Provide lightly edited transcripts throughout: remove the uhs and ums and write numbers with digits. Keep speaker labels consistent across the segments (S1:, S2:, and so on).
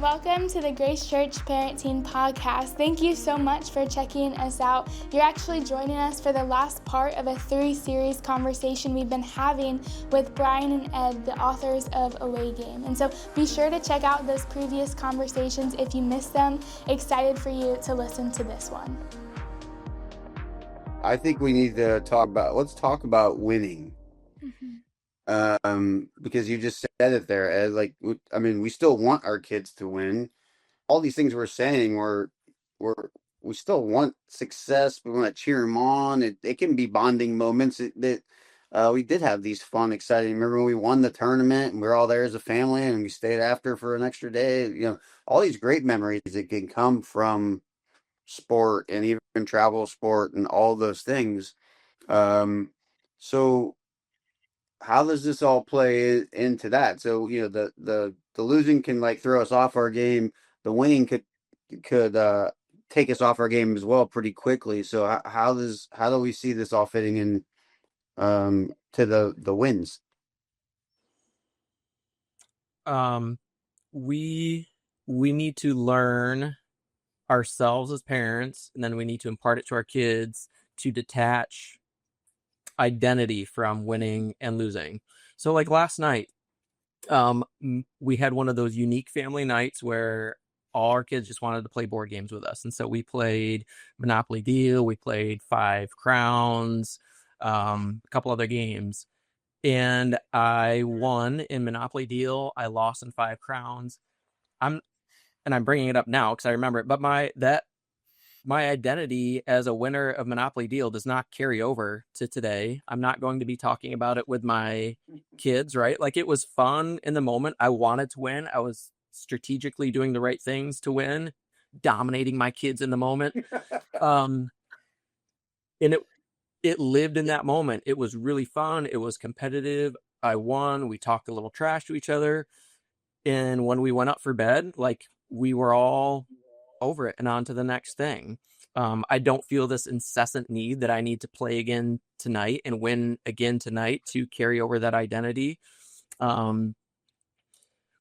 S1: Welcome to the Grace Church Parenting Podcast. Thank you so much for checking us out. You're actually joining us for the last part of a 3-series conversation we've been having with Brian and Ed, the authors of Away Game. And so be sure to check out those previous conversations if you missed them. Excited for you to listen to this one.
S2: I think we need to let's talk about winning. Because you just said it there, Ed. We still want our kids to win. All these things we're saying, we still want success. We want to cheer them on. It can be bonding moments we did have these fun, exciting. Remember when we won the tournament and we were all there as a family and we stayed after for an extra day? All these great memories that can come from sport and even travel sport and all those things. So how does this all play into that? So the losing can throw us off our game. The winning could take us off our game as well pretty quickly. So how do we see this all fitting in to the wins?
S3: We need to learn ourselves as parents, and then we need to impart it to our kids to detach identity from winning and losing. So like last night, we had one of those unique family nights where all our kids just wanted to play board games with us. And so we played Monopoly Deal, we played 5 Crowns, a couple other games. And I won in Monopoly Deal. I lost in 5 Crowns. I'm bringing it up now because I remember it. But my identity as a winner of Monopoly Deal does not carry over to today. I'm not going to be talking about it with my kids, right? Like, it was fun in the moment. I wanted to win. I was strategically doing the right things to win, dominating my kids in the moment. And it lived in that moment. It was really fun. It was competitive. I won. We talked a little trash to each other. And when we went up for bed, we were all over it and on to the next thing. I don't feel this incessant need that I need to play again tonight and win again tonight to carry over that identity.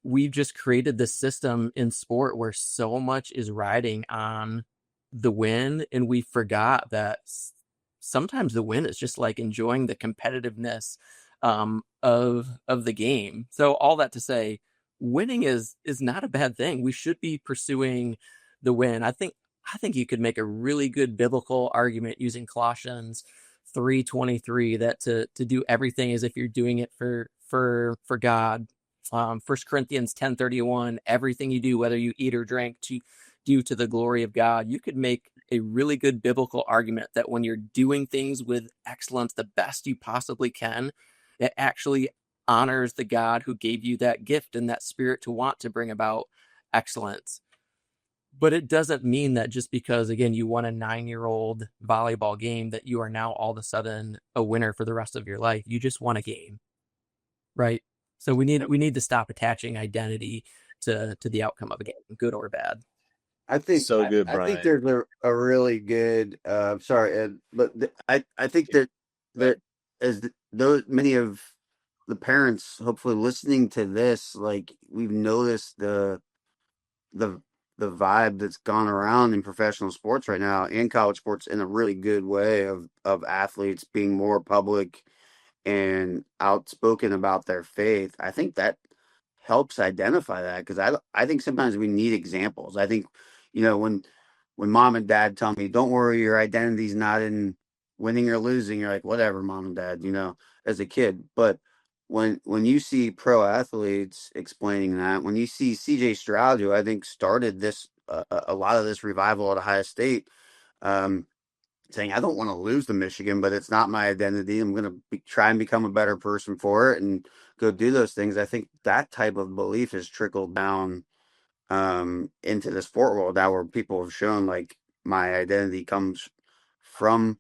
S3: We've just created this system in sport where so much is riding on the win, and we forgot that sometimes the win is just enjoying the competitiveness of the game. So all that to say, winning is not a bad thing. We should be pursuing the win. I think you could make a really good biblical argument using Colossians 3:23 that to do everything as if you're doing it for God. 1 Corinthians 10:31, everything you do, whether you eat or drink, to do to the glory of God. You could make a really good biblical argument that when you're doing things with excellence, the best you possibly can, it actually honors the God who gave you that gift and that spirit to want to bring about excellence. But it doesn't mean that just because, again, you won a 9-year-old volleyball game that you are now all of a sudden a winner for the rest of your life. You just won a game, right? So we need to stop attaching identity to the outcome of a game, good or bad.
S2: I think
S4: so good, Brian.
S2: I think there's a really good. Sorry, Ed, but I think that as those many of the parents hopefully listening to this, we've noticed the vibe that's gone around in professional sports right now and college sports in a really good way of athletes being more public and outspoken about their faith. I think that helps identify that, because I think sometimes we need examples. I think, when mom and dad tell me, don't worry, your identity's not in winning or losing, you're like, whatever, mom and dad, as a kid. But when you see pro athletes explaining that, when you see CJ Stroud, who I think started this a lot of this revival at Ohio State, saying, I don't want to lose to Michigan, but it's not my identity. I'm going to try and become a better person for it and go do those things. I think that type of belief has trickled down into the sport world now, where people have shown my identity comes from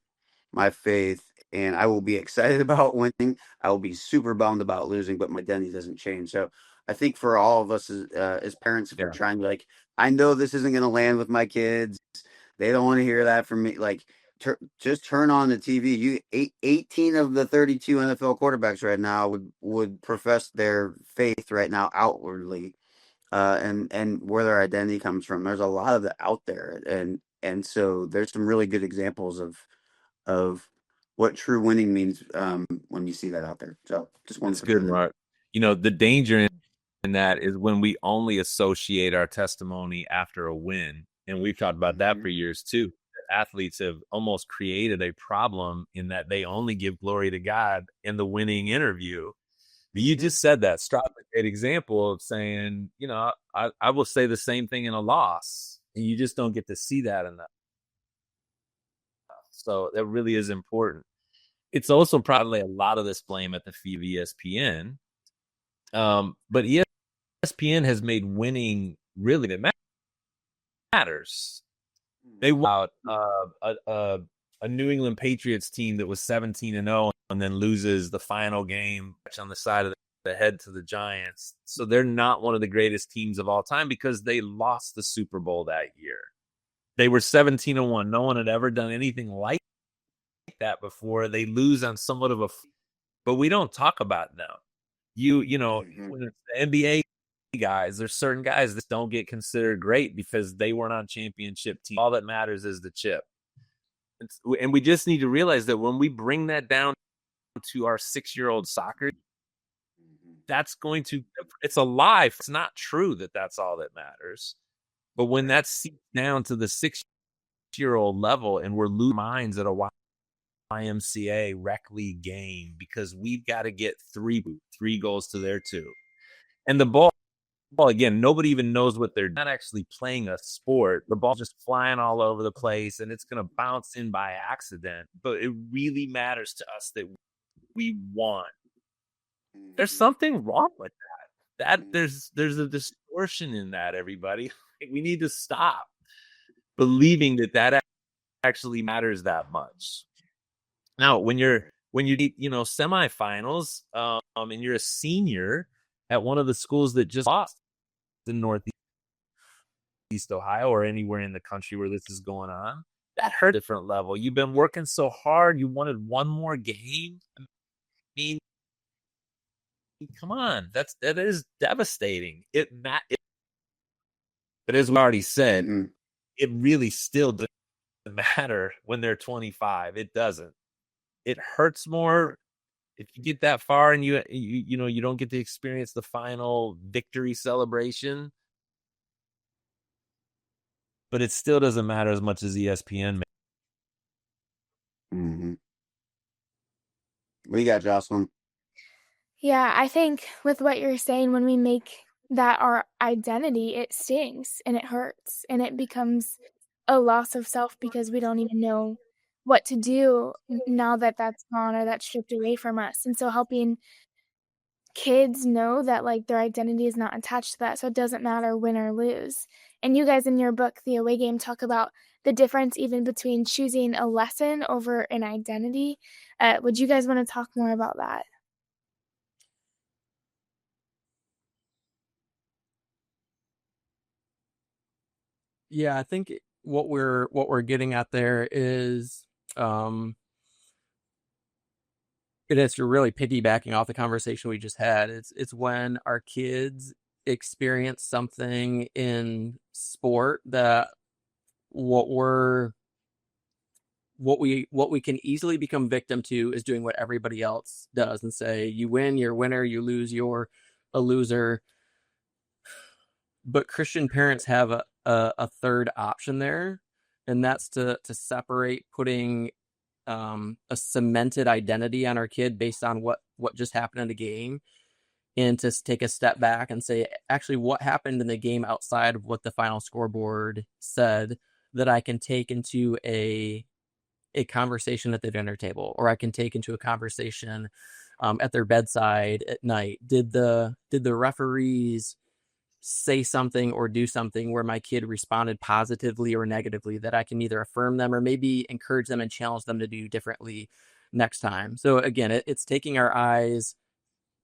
S2: my faith, and I will be excited about winning. I will be super bummed about losing, but my identity doesn't change. So I think for all of us as parents, if we're trying to I know this isn't going to land with my kids. They don't want to hear that from me. Just turn on the TV. 18 of the 32 NFL quarterbacks right now would profess their faith right now outwardly. and where their identity comes from. There's a lot of that out there, and so there's some really good examples of what true winning means when you see that out there. So just wanted
S4: That's
S2: to
S4: good,
S2: put that in.
S4: Mark. The danger in that is when we only associate our testimony after a win. And we've talked about that for years too. Athletes have almost created a problem in that they only give glory to God in the winning interview. You just said that. Straub's a great example of saying, I will say the same thing in a loss. And you just don't get to see that enough. So that really is important. It's also probably a lot of this blame at the feet of ESPN. But ESPN has made winning really that matters. They won a New England Patriots team that was 17-0 and then loses the final game on the side of the head to the Giants. So they're not one of the greatest teams of all time because they lost the Super Bowl that year. They were 17-1. No one had ever done anything like that before. They lose on somewhat of but we don't talk about them. When it's the NBA guys, there's certain guys that don't get considered great because they weren't on championship team. All that matters is the chip. And we just need to realize that when we bring that down to our 6-year-old soccer, it's a lie. It's not true that that's all that matters. But when that seeps down to the 6-year-old level and we're losing minds at a YMCA rec league game because we've got to get three goals to their 2. And the ball, again, nobody even knows what they're not actually playing a sport. The ball's just flying all over the place and it's going to bounce in by accident. But it really matters to us that we won. There's something wrong with that. There's a distortion in that, everybody. We need to stop believing that actually matters that much. Now, when you need, semifinals, and you're a senior at one of the schools that just lost in Northeast Ohio or anywhere in the country where this is going on, that hurt a different level. You've been working so hard. You wanted one more game. I mean, come on, that is devastating. But as we already said, it really still doesn't matter when they're 25. It doesn't. It hurts more if you get that far and you don't get to experience the final victory celebration. But it still doesn't matter as much as ESPN.
S2: Mm-hmm. What do you got, Jocelyn?
S1: Yeah, I think with what you're saying, when we make that our identity, it stings and it hurts and it becomes a loss of self because we don't even know what to do now that that's gone or that's stripped away from us. And so helping kids know that like their identity is not attached to that, so it doesn't matter win or lose. And you guys in your book, The Away Game, talk about the difference even between choosing a lesson over an identity. Would you guys want to talk more about that?
S3: Yeah, I think what we're getting at there is it is really piggybacking off the conversation we just had. It's when our kids experience something in sport that what we can easily become victim to is doing what everybody else does and say, you win, you're a winner, you lose, you're a loser. But Christian parents have a third option there, and that's to separate putting a cemented identity on our kid based on what just happened in the game, and to take a step back and say, actually, what happened in the game outside of what the final scoreboard said that I can take into a conversation at the dinner table, or I can take into a conversation at their bedside at night. Did the referees say something or do something where my kid responded positively or negatively that I can either affirm them or maybe encourage them and challenge them to do differently next time? So again, it's taking our eyes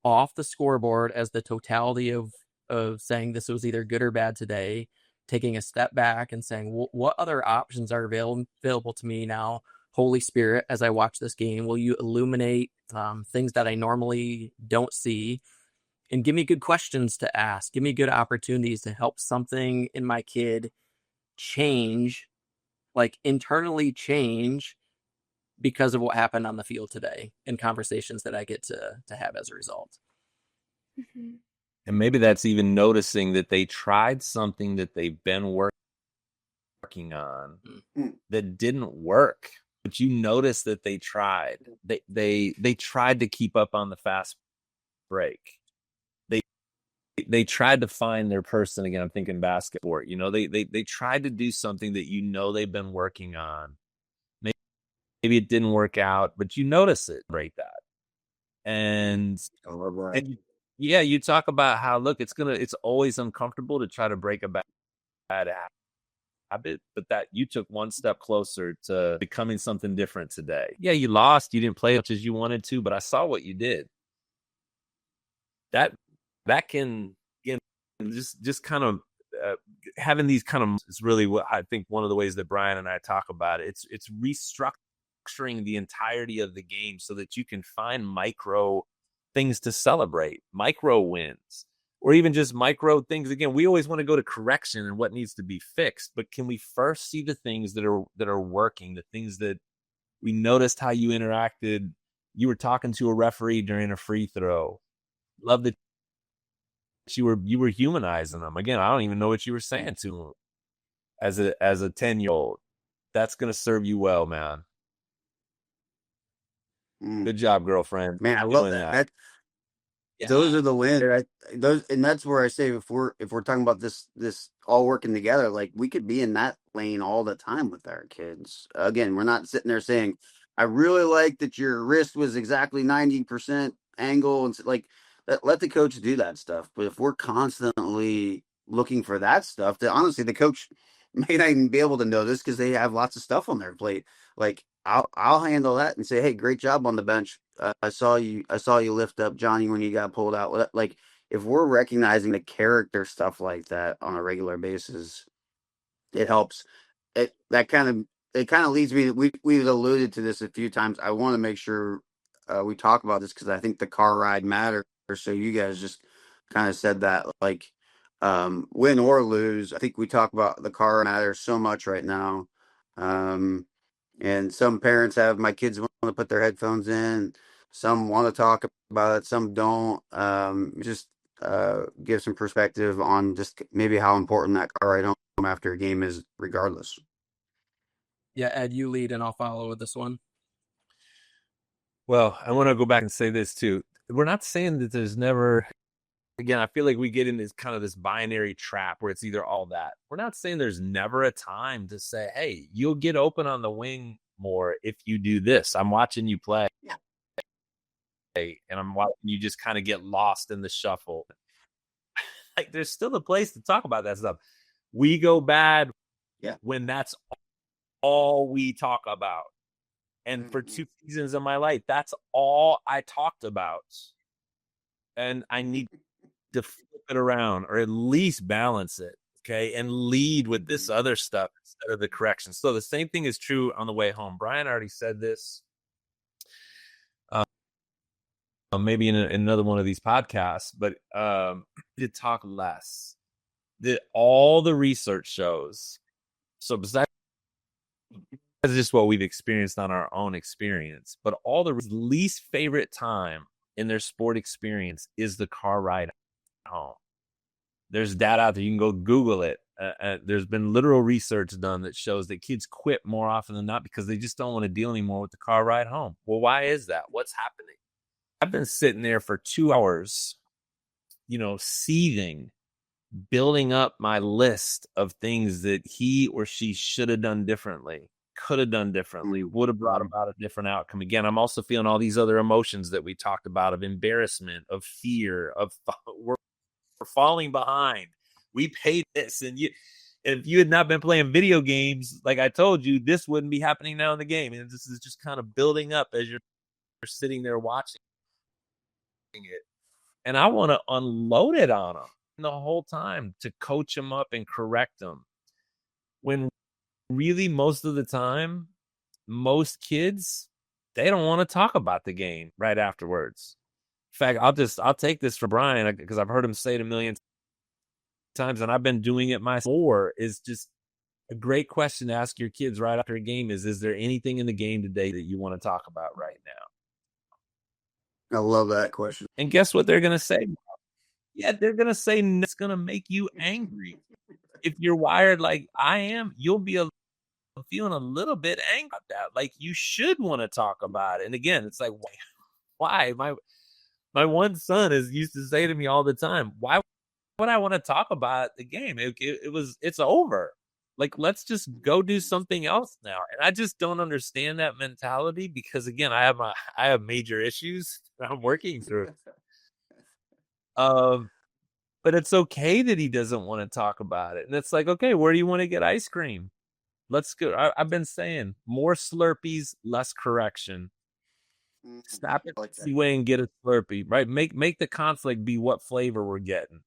S3: off the scoreboard as the totality of saying this was either good or bad today, taking a step back and saying, what other options are available to me now? Holy Spirit, as I watch this game, will you illuminate things that I normally don't see? and give me good questions to ask. Give me good opportunities to help something in my kid change, like internally change because of what happened on the field today and conversations that I get to have as a result.
S1: Mm-hmm.
S4: And maybe that's even noticing that they tried something that they've been working on that didn't work, but you notice that they tried. They tried to keep up on the fast break. They tried to find their person again. I'm thinking basketball. You know, they tried to do something that they've been working on. Maybe it didn't work out, but you notice it, right? That and yeah, you talk about how it's always uncomfortable to try to break a bad habit, but that you took one step closer to becoming something different today. Yeah, you lost, you didn't play as much as you wanted to, but I saw what you did. That can, again, just kind of having these kind of is really what I think one of the ways that Brian and I talk about it. It's restructuring the entirety of the game so that you can find micro things to celebrate, micro wins, or even just micro things. Again, we always want to go to correction and what needs to be fixed, but can we first see the things that are working, the things that we noticed how you interacted? You were talking to a referee during a free throw. Love that you were humanizing them. Again, I don't even know what you were saying to them as a 10-year-old. That's going to serve you well, man. Good job, girlfriend.
S2: Man, I love that. Those are the wins. And that's where I say if we're talking about this all working together, like we could be in that lane all the time with our kids. Again, we're not sitting there saying, "I really like that your wrist was exactly 90% angle," and like let the coach do that stuff. But if we're constantly looking for that stuff, then honestly, the coach may not even be able to know this because they have lots of stuff on their plate. Like I'll handle that and say, "Hey, great job on the bench. I saw you lift up Johnny when you got pulled out." Like if we're recognizing the character stuff like that on a regular basis, it helps. It kind of leads me. We've alluded to this a few times. I want to make sure we talk about this because I think the car ride matters. So you guys just kind of said that, like win or lose. I think we talk about the car matters so much right now. And some parents have my kids want to put their headphones in. Some want to talk about it. Some don't. Just give some perspective on just maybe how important that car ride home after a game is, regardless.
S3: Yeah, Ed, you lead and I'll follow with this one.
S4: Well, I want to go back and say this too. We're not saying that there's never. Again, I feel like we get in this kind of this binary trap where it's either all that. We're not saying there's never a time to say, "Hey, you'll get open on the wing more if you do this." I'm watching you play. Yeah. And I'm watching you just kind of get lost in the shuffle. Like there's still a place to talk about that stuff. We go bad when that's all we talk about. And for 2 seasons of my life, that's all I talked about. And I need to flip it around or at least balance it, okay, and lead with this other stuff instead of the correction. So the same thing is true on the way home. Brian already said this maybe in another one of these podcasts, but to talk less. All the research shows, so besides just what we've experienced on our own experience, but all the least favorite time in their sport experience is the car ride home. There's data out there. You can go Google it. There's been literal research done that shows that kids quit more often than not because they just don't want to deal anymore with the car ride home. Well, why is that? What's happening? I've been sitting there for 2 hours, seething, building up my list of things that he or she should have done differently, could have done differently, would have brought about a different outcome. Again, I'm also feeling all these other emotions that we talked about of embarrassment, of fear, of we're falling behind. We paid this. And if you had not been playing video games, like I told you, this wouldn't be happening now in the game. And this is just kind of building up as you're sitting there watching it. And I want to unload it on them the whole time to coach them up and correct them. When really most of the time, most kids, they don't want to talk about the game right afterwards. fact, I'll take this from Brian because I've heard him say it a million times, and I've been doing it myself. Is just a great question to ask your kids right after a game is there anything in the game today that you want to talk about right now?
S2: I love that question.
S4: And guess what they're going to say? Yeah, they're going to say it's going to make you angry. If you're wired like I am, you'll be feeling a little bit angry about that. Like you should want to talk about it. And again, it's like, why? My one son used to say to me all the time, why would I want to talk about the game? It's over. Like, let's just go do something else now. And I just don't understand that mentality because again, I have major issues that I'm working through. But it's okay that he doesn't want to talk about it. And it's like, okay, where do you want to get ice cream? Let's go. I've been saying more Slurpees, less correction. Stop it like way and get a Slurpee, right? Make the conflict be what flavor we're getting.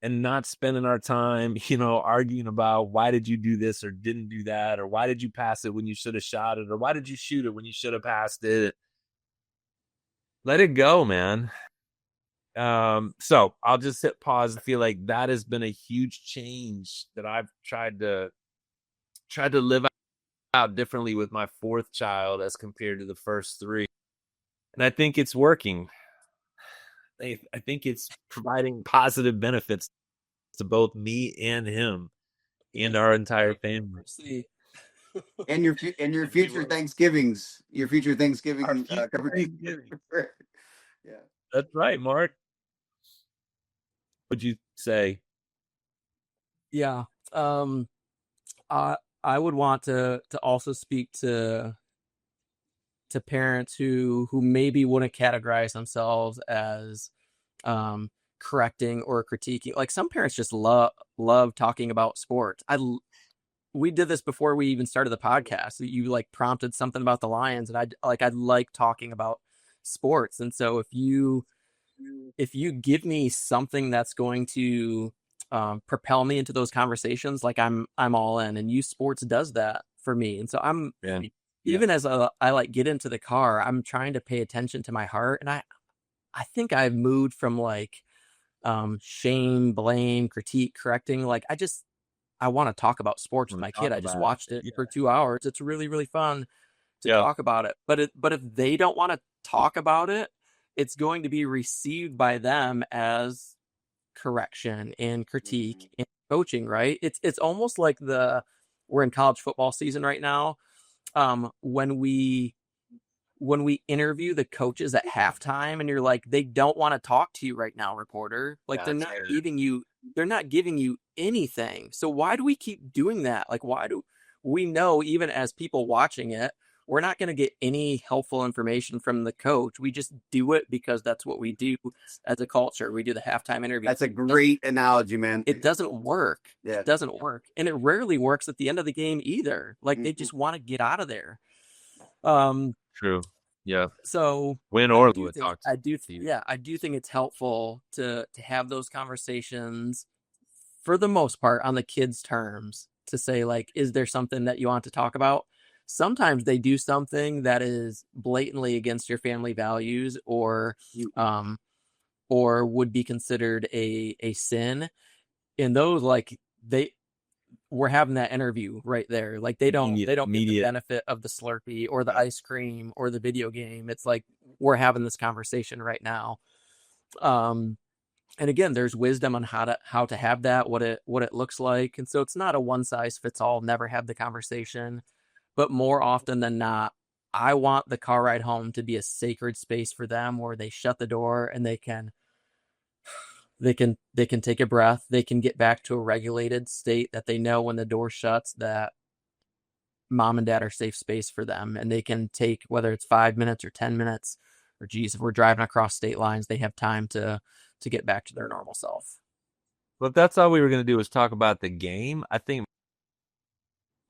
S4: And not spending our time, arguing about why did you do this or didn't do that, or why did you pass it when you should have shot it, or why did you shoot it when you should have passed it. Let it go, man. So I'll just hit pause. I feel like that has been a huge change that I've tried to live out differently with my fourth child as compared to the first three. And I think it's working. I think it's providing positive benefits to both me and him and our entire family.
S2: And your future Thanksgivings. Your future Thanksgiving.
S4: Yeah. That's right, Mark. What'd you say?
S3: Yeah. I would want to also speak to parents who maybe wouldn't categorize themselves as correcting or critiquing. Like some parents just love talking about sports. We did this before we even started the podcast. You like prompted something about the Lions, and I like talking about sports. And so if you give me something that's going to propel me into those conversations, like I'm all in. And youth sports does that for me. And so even as I like get into the car, I'm trying to pay attention to my heart. And I think I've moved from like shame, blame, critique, correcting. Like I want to talk about sports with my kid. I just watched it for 2 hours. It's really, really fun to talk about it. But if they don't want to talk about it, it's going to be received by them as correction and critique and coaching, right? It's almost like we're in college football season right now. When we interview the coaches at halftime and you're like, they don't want to talk to you right now, reporter. Like they're not giving you anything. So why do we keep doing that? Like, why do we know, even as people watching it, we're not going to get any helpful information from the coach. We just do it because that's what we do as a culture. We do the halftime interview.
S2: That's a great analogy, man.
S3: It doesn't work.
S2: Yeah.
S3: It doesn't work. And it rarely works at the end of the game either. Like they just want to get out of there.
S4: True. Yeah.
S3: So
S4: win or lose.
S3: I do think it's helpful to have those conversations for the most part on the kids' terms, to say like, is there something that you want to talk about? Sometimes they do something that is blatantly against your family values or would be considered a sin. And those, like, we're having that interview right there. Like they don't get the benefit of the Slurpee or the ice cream or the video game. It's like, we're having this conversation right now. And again, there's wisdom on how to have that, what it looks like. And so it's not a one size fits all, never have the conversation. But more often than not, I want the car ride home to be a sacred space for them where they shut the door and they can take a breath. They can get back to a regulated state that they know when the door shuts that mom and dad are safe space for them. And they can take, whether it's 5 minutes or 10 minutes, or geez, if we're driving across state lines, they have time to get back to their normal self.
S4: Well, if that's all we were going to do was talk about the game, I think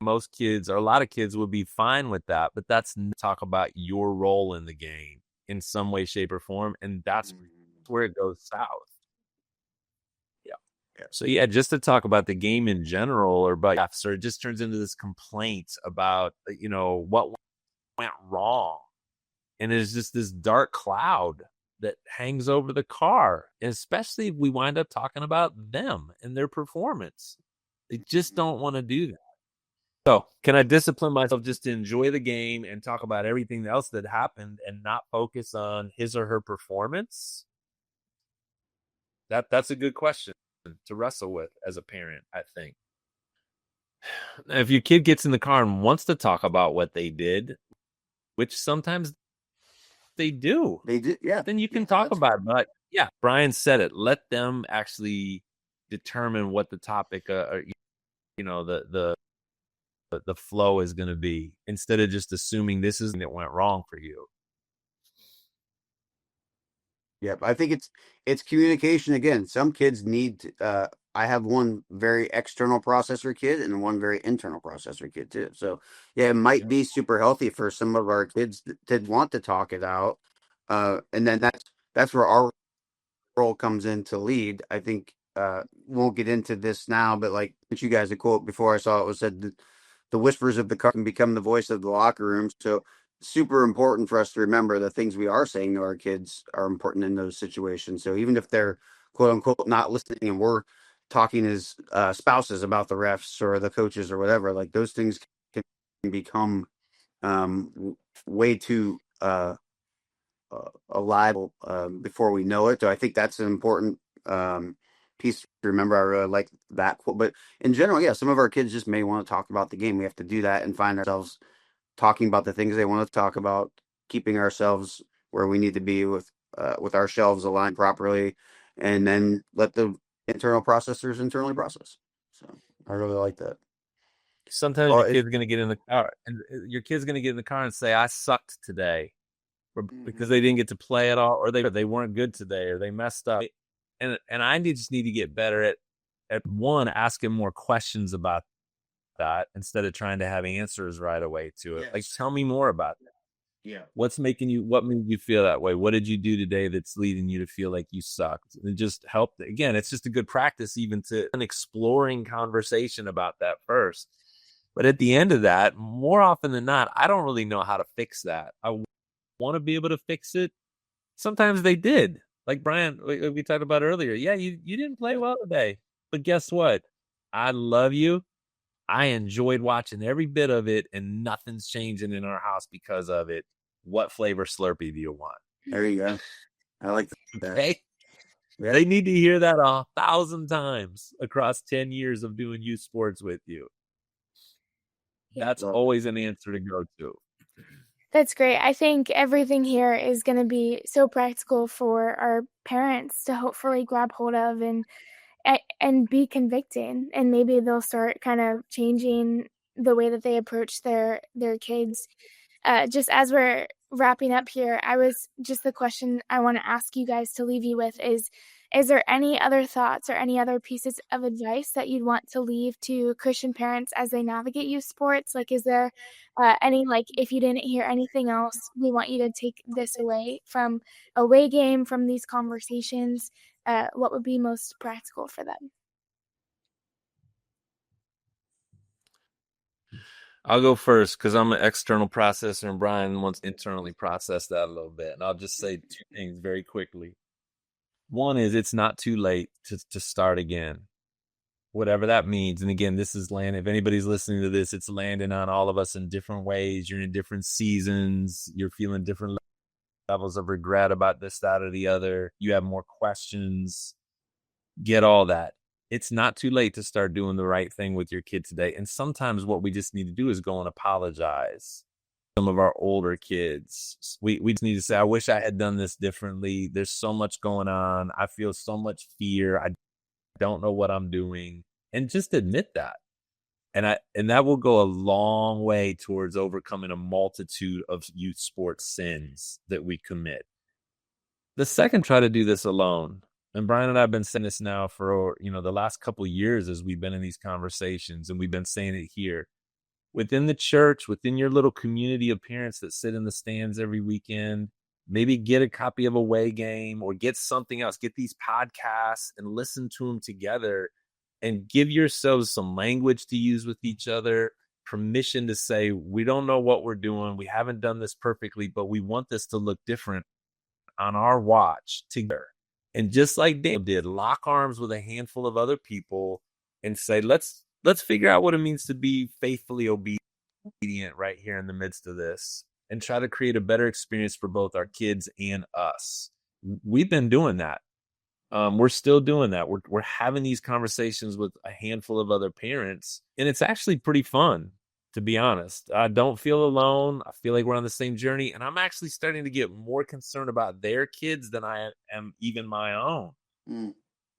S4: most kids, or a lot of kids, would be fine with that. But that's talk about your role in the game in some way, shape, or form. And that's where it goes south. Yeah. So yeah, just to talk about the game in general, or about, so it just turns into this complaint about, what went wrong. And it's just this dark cloud that hangs over the car, especially if we wind up talking about them and their performance. They just don't want to do that. So can I discipline myself just to enjoy the game and talk about everything else that happened and not focus on his or her performance? That's a good question to wrestle with as a parent, I think. If your kid gets in the car and wants to talk about what they did, which sometimes they do,
S2: Yeah.
S4: then you can talk about it. But yeah, Brian said it. Let them actually determine what the topic, the flow is going to be, instead of just assuming this is that went wrong for you.
S2: Yep, I think it's communication again. Some kids need. I have one very external processor kid and one very internal processor kid too. So yeah, it might be super healthy for some of our kids to want to talk it out, and then that's where our role comes in to lead. I think won't get into this now, but like you guys a quote before I saw it was said the whispers of the car can become the voice of the locker room. So super important for us to remember the things we are saying to our kids are important in those situations. So even if they're quote unquote not listening and we're talking as spouses about the refs or the coaches or whatever, like those things can become way too alive before we know it. So I think that's an important piece to remember. I really like that quote. But in general, yeah, some of our kids just may want to talk about the game. We have to do that and find ourselves talking about the things they want to talk about, keeping ourselves where we need to be with our shelves aligned properly, and then let the internal processors internally process. So I really like that.
S4: Sometimes your kid's going to get in the car, and your kid's going to get in the car and say, "I sucked today," because they didn't get to play at all, or they weren't good today, or they messed up. And I just need to get better at one, asking more questions about that instead of trying to have answers right away to it. Yes. Like, tell me more about that.
S2: Yeah.
S4: What made you feel that way? What did you do today that's leading you to feel like you sucked? And just help. Again, it's just a good practice even to an exploring conversation about that first. But at the end of that, more often than not, I don't really know how to fix that. I want to be able to fix it. Sometimes they did. Like Brian, we talked about earlier. Yeah, you didn't play well today. But guess what? I love you. I enjoyed watching every bit of it, and nothing's changing in our house because of it. What flavor Slurpee do you want?
S2: There you go. I like that.
S4: Okay. Yeah. They need to hear that 1,000 times across 10 years of doing youth sports with you. That's always an answer to go to.
S1: That's great. I think everything here is going to be so practical for our parents to hopefully grab hold of and be convicting, and maybe they'll start kind of changing the way that they approach their kids. Just as we're wrapping up here, the question I want to ask you guys to leave you with is there any other thoughts or any other pieces of advice that you'd want to leave to Christian parents as they navigate youth sports? Like, is there any, like, if you didn't hear anything else, we want you to take this away from away game, from these conversations, what would be most practical for them?
S4: I'll go first because I'm an external processor and Brian wants to internally process that a little bit. And I'll just say two things very quickly. One is it's not too late to start again, whatever that means. And again, this is land. If anybody's listening to this, it's landing on all of us in different ways. You're in different seasons. You're feeling different levels of regret about this, that, or the other. You have more questions. Get all that. It's not too late to start doing the right thing with your kid today. And sometimes what we just need to do is go and apologize. Some of our older kids, we just need to say, I wish I had done this differently. There's so much going on. I feel so much fear. I don't know what I'm doing. And just admit that. And that will go a long way towards overcoming a multitude of youth sports sins that we commit. The second, try to do this alone. And Brian and I have been saying this now for, the last couple of years as we've been in these conversations, and we've been saying it here. Within the church, within your little community of parents that sit in the stands every weekend, maybe get a copy of Away Game or get something else. Get these podcasts and listen to them together and give yourselves some language to use with each other, permission to say, we don't know what we're doing. We haven't done this perfectly, but we want this to look different. on our watch together. And just like Daniel did, lock arms with a handful of other people and say, let's figure out what it means to be faithfully obedient right here in the midst of this, and try to create a better experience for both our kids and us. We've been doing that. We're still doing that. We're having these conversations with a handful of other parents, and it's actually pretty fun, to be honest. I don't feel alone. I feel like we're on the same journey, and I'm actually starting to get more concerned about their kids than I am even my own,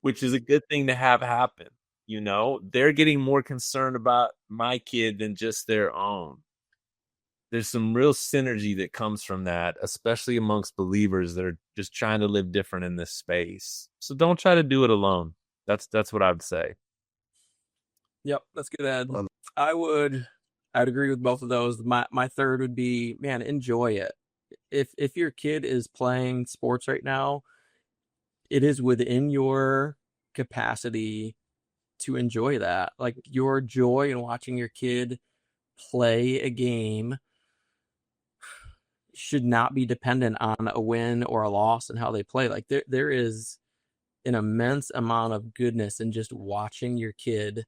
S4: which is a good thing to have happen. You know, they're getting more concerned about my kid than just their own. There's some real synergy that comes from that, especially amongst believers that are just trying to live different in this space. So don't try to do it alone. That's what I would say.
S3: Yep, that's good, Ed. I'd agree with both of those. My third would be, man, enjoy it. If your kid is playing sports right now, it is within your capacity to enjoy that. Like, your joy in watching your kid play a game should not be dependent on a win or a loss and how they play. Like, there is an immense amount of goodness in just watching your kid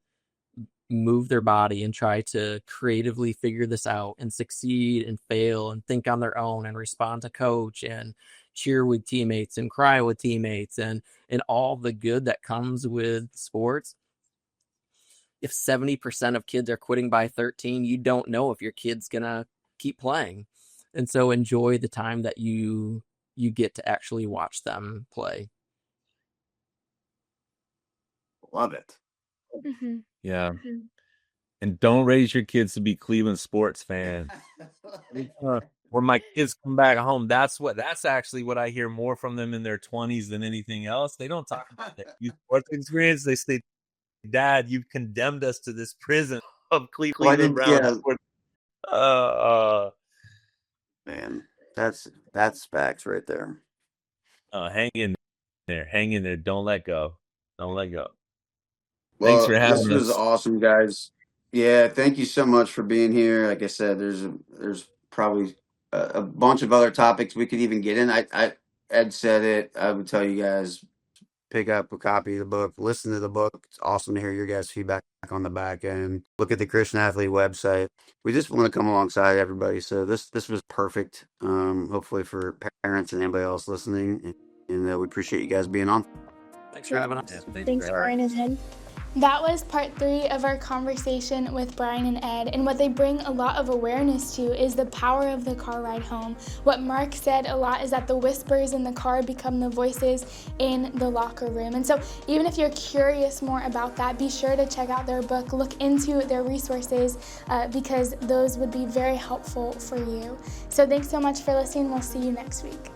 S3: move their body and try to creatively figure this out and succeed and fail and think on their own and respond to coach and cheer with teammates and cry with teammates and all the good that comes with sports. If 70% of kids are quitting by 13, you don't know if your kid's gonna keep playing. And so enjoy the time that you get to actually watch them play.
S2: Love it.
S1: Mm-hmm.
S4: Yeah. Mm-hmm. And don't raise your kids to be Cleveland sports fans. When my kids come back home, that's actually what I hear more from them in their 20s than anything else. They don't talk about their youth sports experience. They say, Dad, you've condemned us to this prison of Cleveland Browns. Yeah.
S2: Man, that's facts right there.
S4: Hang in there. Don't let go.
S2: Well,
S4: Thanks for having us.
S2: This was awesome, guys. Yeah, thank you so much for being here. Like I said, there's probably a bunch of other topics we could even get in. Ed said it. I would tell you guys, pick up a copy of the book, listen to the book. It's awesome to hear your guys' feedback on the back end. Look at the Christian Athlete website. We just want to come alongside everybody. So this was perfect. Hopefully for parents and anybody else listening, and we appreciate you guys being on.
S3: Thanks for having us.
S1: Yeah, thanks, Brian and Ed. That was part 3 of our conversation with Brian and Ed, and what they bring a lot of awareness to is the power of the car ride home. What Mark said a lot is that the whispers in the car become the voices in the locker room. And so even if you're curious more about that, be sure to check out their book, look into their resources, because those would be very helpful for you. So thanks so much for listening. We'll see you next week.